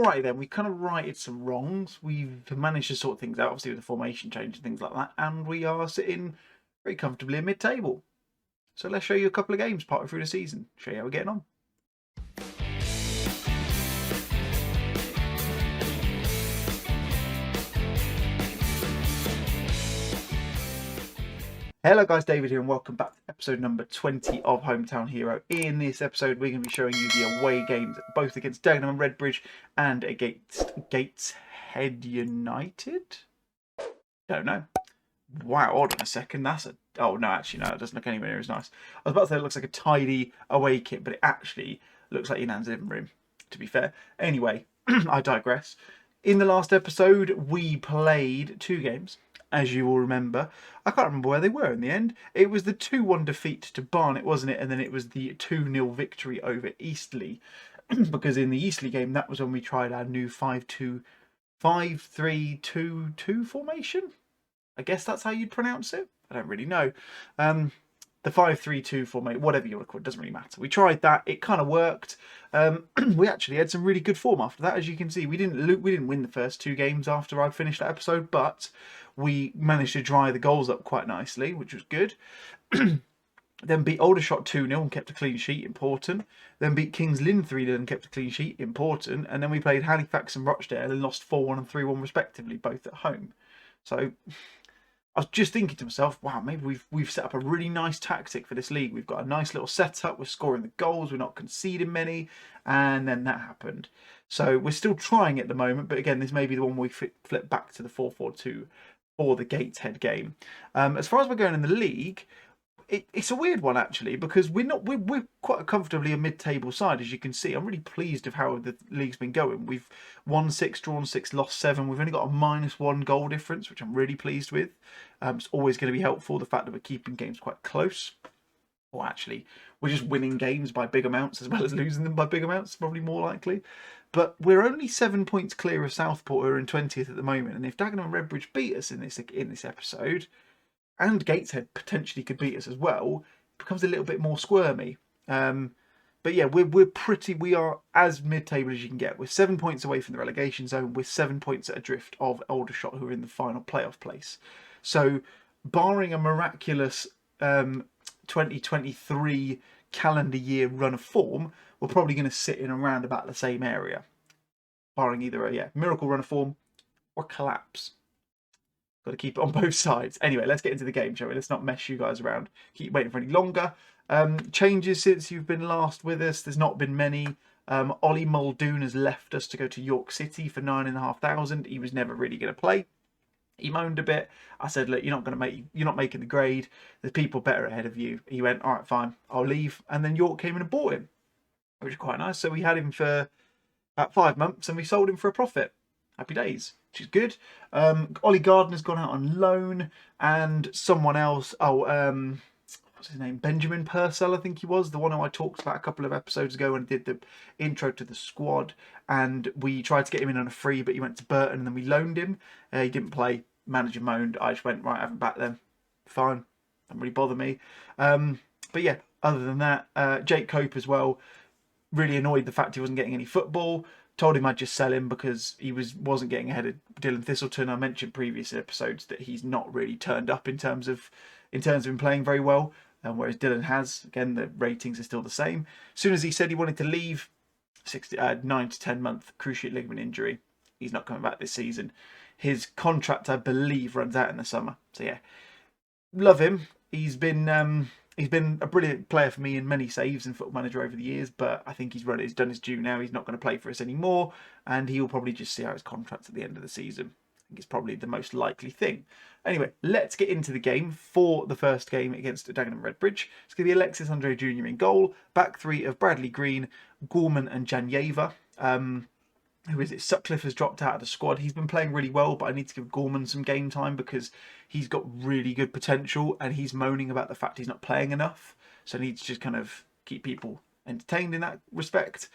Alright then, we kind of righted some wrongs. We've managed to sort things out, obviously with the formation change and things like that, and we are sitting very comfortably in mid-table. So let's show you a couple of games partway through the season. Show you how we're getting on. Hello guys, David here and welcome back to episode number 20 of Hometown Hero. In this episode we're going to be showing you the away games both against Dagenham and Redbridge and against Gateshead United? Don't know. Wow, hold on a second, that's a... Oh no, actually no, it doesn't look anywhere near as nice. I was about to say it looks like a tidy away kit, but it actually looks like your nan's living room, to be fair. Anyway, I digress. In the last episode we played two games. As you will remember, I can't remember where they were in the end. It was the 2-1 defeat to Barnet, wasn't it? And then it was the 2-0 victory over Eastleigh. Because in the Eastleigh game, that was when we tried our new 5-2-5-3-2-2 formation. I guess that's how you'd pronounce it. I don't really know. The 5-3-2 formation, whatever you want to call it, doesn't really matter. We tried that. It kind of worked. We actually had some really good form after that. As you can see, we didn't win the first two games after I'd finished that episode, but we managed to dry the goals up quite nicely, which was good. Then beat Aldershot 2-0 and kept a clean sheet, important. Then beat Kings Lynn 3-0 and kept a clean sheet, important. And then we played Halifax and Rochdale and lost 4-1 and 3-1 respectively, both at home. So I was just thinking to myself, wow, maybe we've set up a really nice tactic for this league. We've got a nice little setup. We're scoring the goals. We're not conceding many. And then that happened. So we're still trying at the moment. But again, this may be the one we flip back to the 4-4-2 for the Gateshead game. As far as we're going in the league, it's a weird one actually, because we're quite comfortably a mid-table side, as you can see. I'm really pleased with how the league's been going. We've won 6, drawn 6, lost 7. We've only got a -1 goal difference, which I'm really pleased with. It's always going to be helpful, the fact that we're keeping games quite close. Or actually, we're just winning games by big amounts as well as losing them by big amounts, probably more likely. But we're only 7 points clear of Southport, who are in 20th at the moment. And if Dagenham and Redbridge beat us in this episode, and Gateshead potentially could beat us as well, it becomes a little bit more squirmy. But yeah, we are as mid-table as you can get. We're 7 points away from the relegation zone. We're 7 points adrift of Aldershot, who are in the final playoff place. So, barring a miraculous 2023 calendar year run of form, we're probably going to sit in around about the same area. Barring either a miracle run of form or collapse. Got to keep it on both sides. Anyway, let's get into the game, shall we? Let's not mess you guys around. Keep waiting for any longer. Changes since you've been last with us. There's not been many. Ollie Muldoon has left us to go to York City for 9,500. He was never really going to play. He moaned a bit. I said, look, you're not making the grade. There's people better ahead of you. He went, all right, fine, I'll leave. And then York came in and bought him, which is quite nice. So we had him for about 5 months and we sold him for a profit. Happy days, which is good. Ollie Gardner's gone out on loan, and someone else, what's his name? Benjamin Purcell, I think he was, the one who I talked about a couple of episodes ago when I did the intro to the squad, and we tried to get him in on a free, but he went to Burton, and then we loaned him. He didn't play, manager moaned, I just went, right, I have him back then. Fine, doesn't really bother me. But yeah, other than that, Jake Cope as well, really annoyed the fact he wasn't getting any football. Told him I'd just sell him because he wasn't getting ahead of Dylan Thistleton. I mentioned previous episodes that he's not really turned up in terms of him playing very well, whereas Dylan has. Again, the ratings are still the same. As soon as he said he wanted to leave, 9 to 10 month cruciate ligament injury. He's not coming back this season. His contract, I believe, runs out in the summer. So yeah, love him. He's been a brilliant player for me in many saves in Football Manager over the years, but I think he's done his due now. He's not going to play for us anymore, and he'll probably just see out his contract at the end of the season. I think it's probably the most likely thing. Anyway, let's get into the game for the first game against Dagenham Redbridge. It's going to be Alexis Andre Jr. in goal. Back three of Bradley Green, Gorman and Janyeva. Who is it? Sutcliffe has dropped out of the squad. He's been playing really well, but I need to give Gorman some game time because he's got really good potential and he's moaning about the fact he's not playing enough. So I need to just kind of keep people entertained in that respect.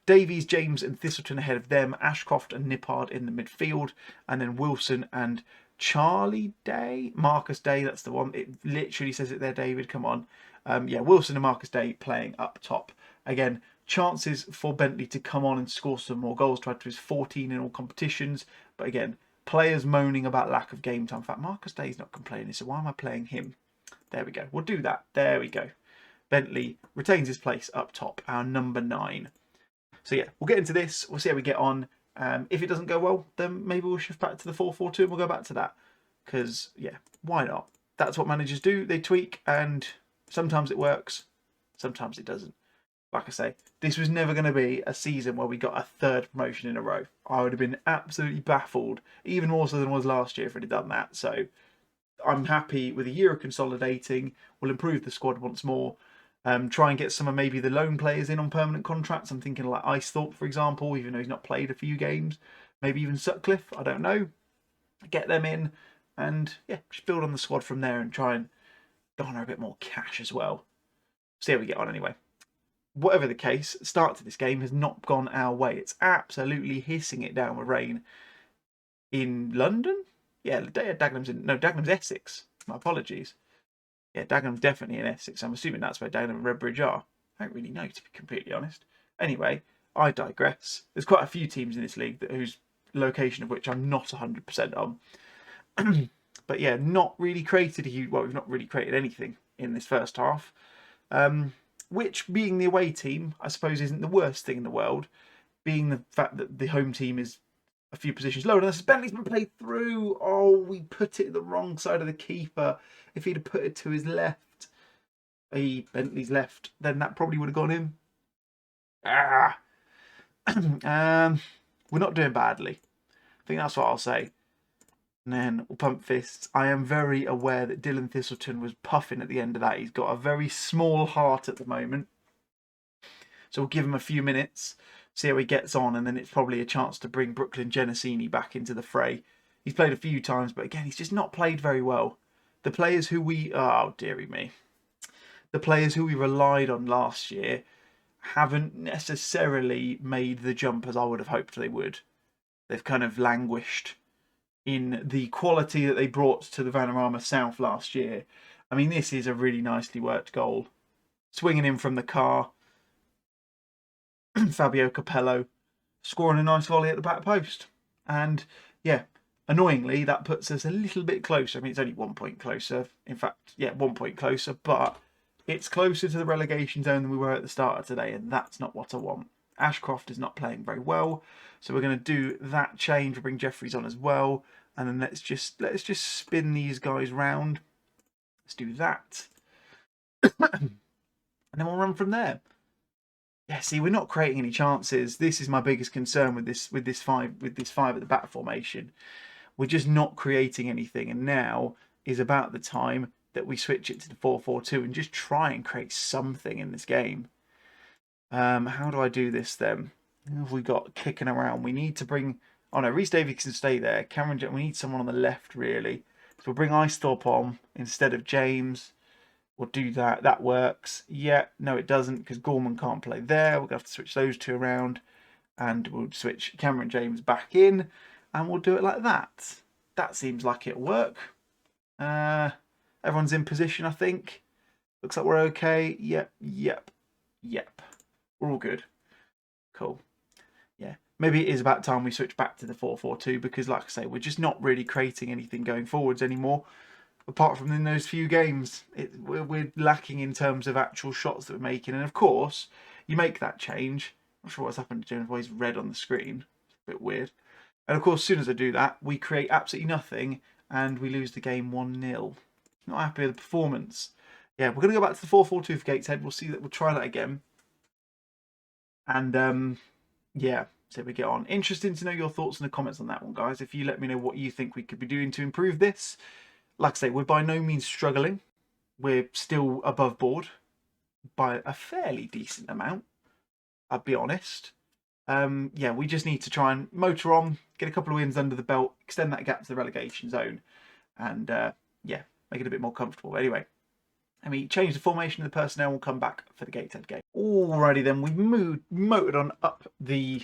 Davies, James and Thistleton ahead of them. Ashcroft and Nippard in the midfield. And then Wilson and Charlie Day. Marcus Day, that's the one. It literally says it there, David. Come on. Yeah, Wilson and Marcus Day playing up top. Again, chances for Bentley to come on and score some more goals to add to his 14 in all competitions. But again, players moaning about lack of game time. In fact, Marcus Day's not complaining, so why am I playing him? There we go. We'll do that. There we go. Bentley retains his place up top, our number 9. So yeah, we'll get into this. We'll see how we get on. If it doesn't go well, then maybe we'll shift back to the 4-4-2 and we'll go back to that. Because, yeah, why not? That's what managers do. They tweak, and sometimes it works, sometimes it doesn't. Like I say, this was never going to be a season where we got a 3rd promotion in a row. I would have been absolutely baffled, even more so than I was last year if it had done that. So I'm happy with a year of consolidating. We'll improve the squad once more. Try and get some of maybe the loan players in on permanent contracts. I'm thinking like Icethorpe, for example, even though he's not played a few games. Maybe even Sutcliffe, I don't know. Get them in and, yeah, just build on the squad from there and try and garner a bit more cash as well. See how we get on anyway. Whatever the case, start to this game has not gone our way. It's absolutely hissing it down with rain. In London? Yeah, Dagenham's Essex. My apologies. Yeah, Dagenham's definitely in Essex. I'm assuming that's where Dagenham and Redbridge are. I don't really know, to be completely honest. Anyway, I digress. There's quite a few teams in this league whose location of which I'm not 100% on. But yeah, not really created we've not really created anything in this first half. Which, being the away team, I suppose isn't the worst thing in the world. Being the fact that the home team is a few positions lower. And Bentley's been played through. Oh, we put it the wrong side of the keeper. If he'd have put it to his left, Bentley's left, then that probably would have gone in. We're not doing badly. I think that's what I'll say. And then we'll pump fists. I am very aware that Dylan Thistleton was puffing at the end of that. He's got a very small heart at the moment. So we'll give him a few minutes, see how he gets on, and then it's probably a chance to bring Brooklyn Genesini back into the fray. He's played a few times, but again, he's just not played very well. The players who oh, dearie me. The players who we relied on last year haven't necessarily made the jump as I would have hoped they would. They've kind of languished in the quality that they brought to the Vanarama South last year. I mean, this is a really nicely worked goal. Swinging in from the car. Fabio Capello scoring a nice volley at the back post. And, yeah, annoyingly, that puts us a little bit closer. I mean, it's only 1 point closer. In fact, yeah, 1 point closer. But it's closer to the relegation zone than we were at the start of today. And that's not what I want. Ashcroft is not playing very well. So we're going to do that change. We'll bring Jeffries on as well. And then let's just spin these guys round. Let's do that. And then we'll run from there. Yeah, see, we're not creating any chances. This is my biggest concern with this five at the back formation. We're just not creating anything. And now is about the time that we switch it to the 4-4-2 and just try and create something in this game. How do I do this then? Who have we got kicking around? We need to bring... Oh no, Rhys Davies can stay there. We need someone on the left, really. So we'll bring Icethorpe on instead of James. We'll do that. That works. Yeah, no it doesn't because Gorman can't play there. We're going to have to switch those two around. And we'll switch Cameron James back in. And we'll do it like that. That seems like it'll work. Everyone's in position, I think. Looks like we're okay. Yep. We're all good. Cool. Yeah. Maybe it is about time we switch back to the 4-4-2 because, like I say, we're just not really creating anything going forwards anymore. Apart from in those few games, we're lacking in terms of actual shots that we're making. And of course, you make that change. I'm not sure what's happened to James. Why he's red on the screen. It's a bit weird. And of course, as soon as I do that, we create absolutely nothing and we lose the game 1-0. Not happy with the performance. Yeah, we're going to go back to the 4-4-2 for Gateshead. We'll see that. We'll try that again. And yeah, so we get on. Interesting to know your thoughts in the comments on that one, guys. If you let me know what you think we could be doing to improve this. Like I say, we're by no means struggling. We're still above board by a fairly decent amount, I'll be honest. Yeah, we just need to try and motor on, get a couple of wins under the belt, extend that gap to the relegation zone, and yeah, make it a bit more comfortable. Anyway, I mean, change the formation of the personnel. We'll come back for the Gateshead game. Alrighty then, we've motored on up the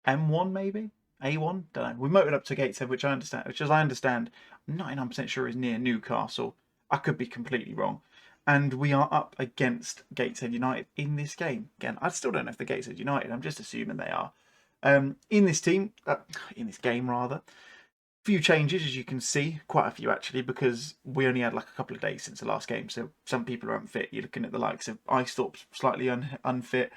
M1 maybe? A1? Don't know. We motored up to Gateshead, which as I understand, I'm 99% sure is near Newcastle. I could be completely wrong. And we are up against Gateshead United in this game. Again, I still don't know if they're Gateshead United. I'm just assuming they are. In this game rather. Few changes, as you can see, quite a few actually, because we only had like a couple of days since the last game, so some people are unfit. You're looking at the likes of Icethorpe slightly unfit,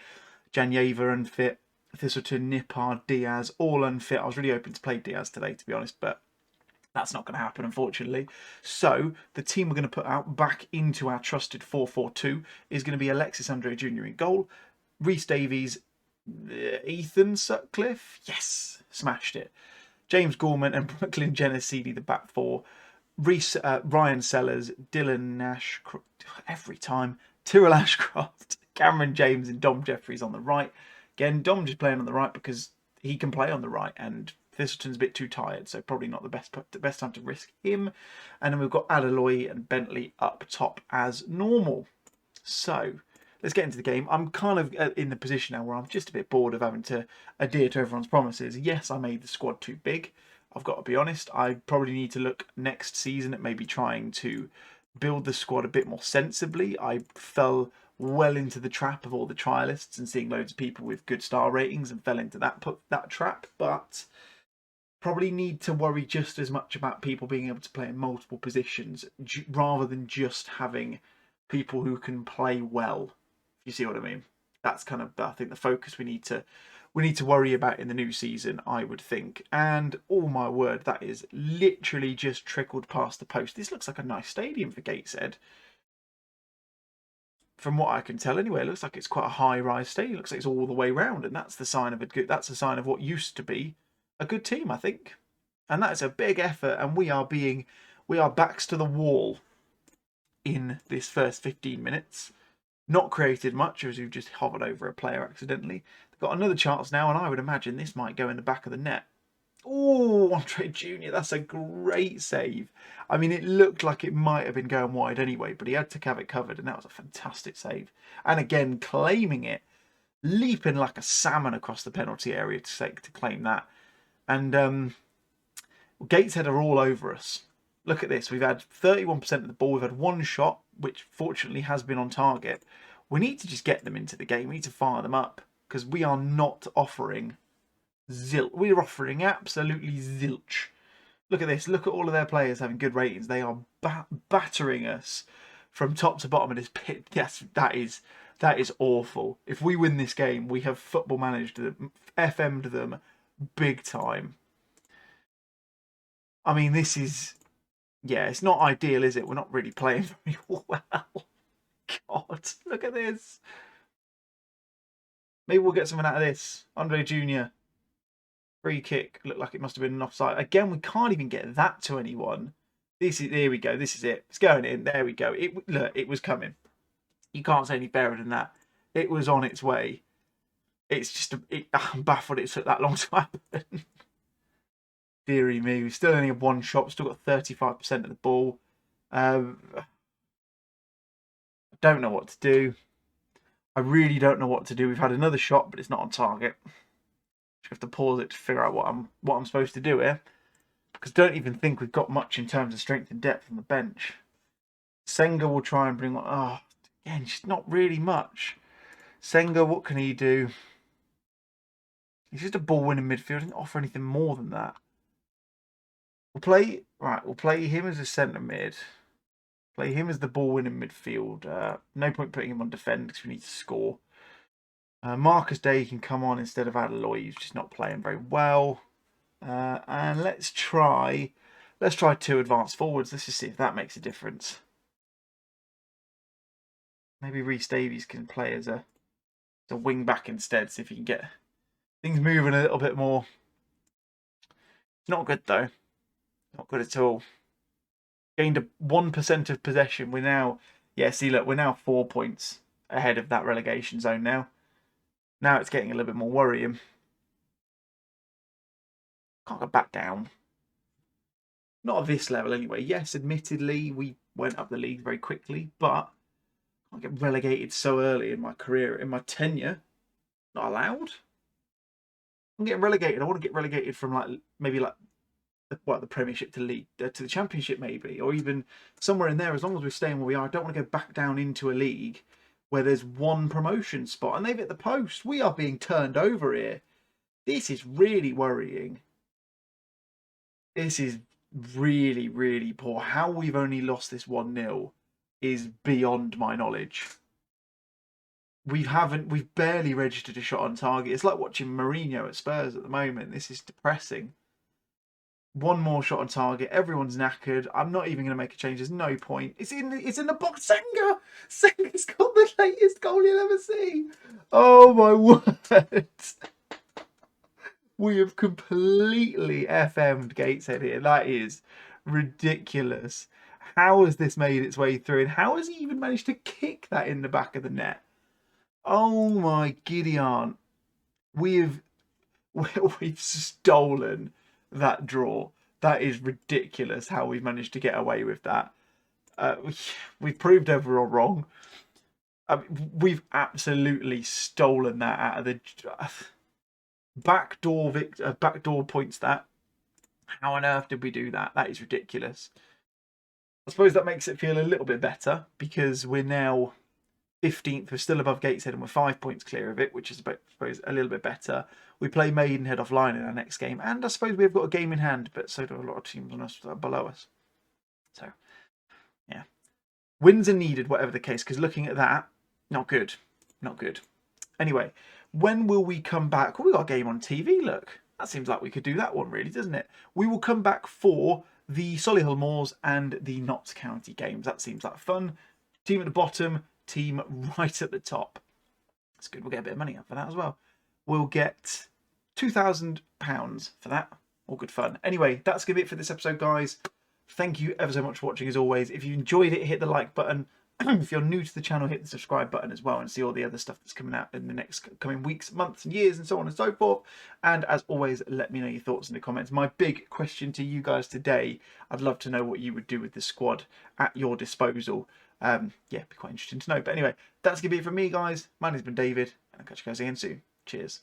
Janyeva unfit, Thistleton, Nippard, Diaz, all unfit. I was really hoping to play Diaz today, to be honest, but that's not going to happen, unfortunately. So the team we're going to put out back into our trusted 4-4-2 is going to be Alexis Andre Jr. in goal, Rhys Davies, Ethan Sutcliffe, yes, smashed it. James Gorman and Brooklyn Genesidi, the back four. Ryan Sellers, Dylan Nash, every time. Tyrrell Ashcroft, Cameron James, and Dom Jeffries on the right. Again, Dom just playing on the right because he can play on the right, and Thistleton's a bit too tired, so probably not the best time to risk him. And then we've got Adeloy and Bentley up top as normal. So let's get into the game. I'm kind of in the position now where I'm just a bit bored of having to adhere to everyone's promises. Yes, I made the squad too big. I've got to be honest. I probably need to look next season at maybe trying to build the squad a bit more sensibly. I fell well into the trap of all the trialists and seeing loads of people with good star ratings and fell into that trap. But probably need to worry just as much about people being able to play in multiple positions rather than just having people who can play well. You see what I mean? That's kind of, I think, the focus we need to worry about in the new season, I would think. And oh my word, that is literally just trickled past the post. This looks like a nice stadium for Gateshead. From what I can tell, anyway, it looks like it's quite a high-rise stadium. It looks like it's all the way round, and that's the sign of a good. That's a sign of what used to be a good team, I think. And that is a big effort, and we are backs to the wall in this first 15 minutes. Not created much as we've just hovered over a player accidentally. They've got another chance now, and I would imagine this might go in the back of the net. Oh, Andre Jr., that's a great save. I mean, it looked like it might have been going wide anyway, but he had to have it covered, and that was a fantastic save. And again, claiming it, leaping like a salmon across the penalty area to claim that. And Gateshead are all over us. Look at this. We've had 31% of the ball. We've had one shot, which fortunately has been on target. We need to just get them into the game. We need to fire them up because we are not offering zilch. We're offering absolutely zilch. Look at this. Look at all of their players having good ratings. They are battering us from top to bottom of this pit. Yes, that is awful. If we win this game, we have football managed them, FM'd them big time. I mean, this is... Yeah, it's not ideal, is it? We're not really playing very well. God, look at this. Maybe we'll get something out of this. Andre Jr. Free kick. Looked like it must have been an offside. Again, we can't even get that to anyone. Here we go. This is it. It's going in. There we go. Look, it was coming. You can't say any fairer than that. It was on its way. It's just... I'm baffled it took that long to happen. Deary me, we still only have one shot, still got 35% of the ball. I don't know what to do. I really don't know what to do. We've had another shot, but it's not on target. Just have to pause it to figure out what I'm supposed to do here. Because I don't even think we've got much in terms of strength and depth on the bench. Senga will try and bring on... Oh, again, just not really much. Senga, what can he do? He's just a ball-winning midfield. He doesn't offer anything more than that. We'll play him as a centre mid. Play him as the ball-winning midfield. No point putting him on defend because we need to score. Marcus Day can come on instead of Adeloy. He's just not playing very well. And let's try 2 advanced forwards. Let's just see if that makes a difference. Maybe Rhys Davies can play as a wing back instead. See if he can get things moving a little bit more. It's not good though. Not good at all. Gained a 1% of possession. We're now, see, look, we're now 4 points ahead of that relegation zone now. Now it's getting a little bit more worrying. Can't go back down. Not at this level anyway. Yes, admittedly, we went up the league very quickly, but I can't get relegated so early in my career, in my tenure. Not allowed. I'm getting relegated. I want to get relegated from maybe the Premiership to League to the Championship maybe, or even somewhere in there. As long as we're staying where we are, I don't want to go back down into a league where there's one promotion spot and they've hit the post. We are being turned over here. This is really worrying. This is really, really poor. How we've only lost this 1-0 is beyond my knowledge. We've barely registered a shot on target. It's like watching Mourinho at Spurs at the moment. This is depressing. One more shot on target. Everyone's knackered. I'm not even going to make a change. There's no point. It's in the box. Senga's got the latest goal you'll ever see. Oh my word. We have completely FM'd Gateshead here. That is ridiculous. How has this made its way through? And how has he even managed to kick that in the back of the net? Oh my Gideon. We've stolen that draw. That is ridiculous how we've managed to get away with that. We've proved everyone wrong. We've absolutely stolen that out of the backdoor points. That, how on earth did we do that? That is ridiculous. I suppose that makes it feel a little bit better because we're now 15th. We're still above Gateshead and we're 5 points clear of it, which is, I suppose, a little bit better. We play Maidenhead offline in our next game, and I suppose we've got a game in hand, but so do a lot of teams on us below us. So, yeah. Wins are needed, whatever the case, because looking at that, not good. Not good. Anyway, when will we come back? Well, we've got a game on TV, look. That seems like we could do that one, really, doesn't it? We will come back for the Solihull Moors and the Notts County games. That seems like fun. Team at the bottom, team right at the top. That's good. We'll get a bit of money out for that as well. We'll get £2,000 for that. All good fun. Anyway, that's going to be it for this episode, guys. Thank you ever so much for watching, as always. If you enjoyed it, hit the like button. If you're new to the channel, hit the subscribe button as well and see all the other stuff that's coming out in the next coming weeks, months and years and so on and so forth. And as always, let me know your thoughts in the comments. My big question to you guys today, I'd love to know what you would do with the squad at your disposal. Yeah, it'd be quite interesting to know. But anyway, that's going to be it from me, guys. My name's been David, and I'll catch you guys again soon. Cheers.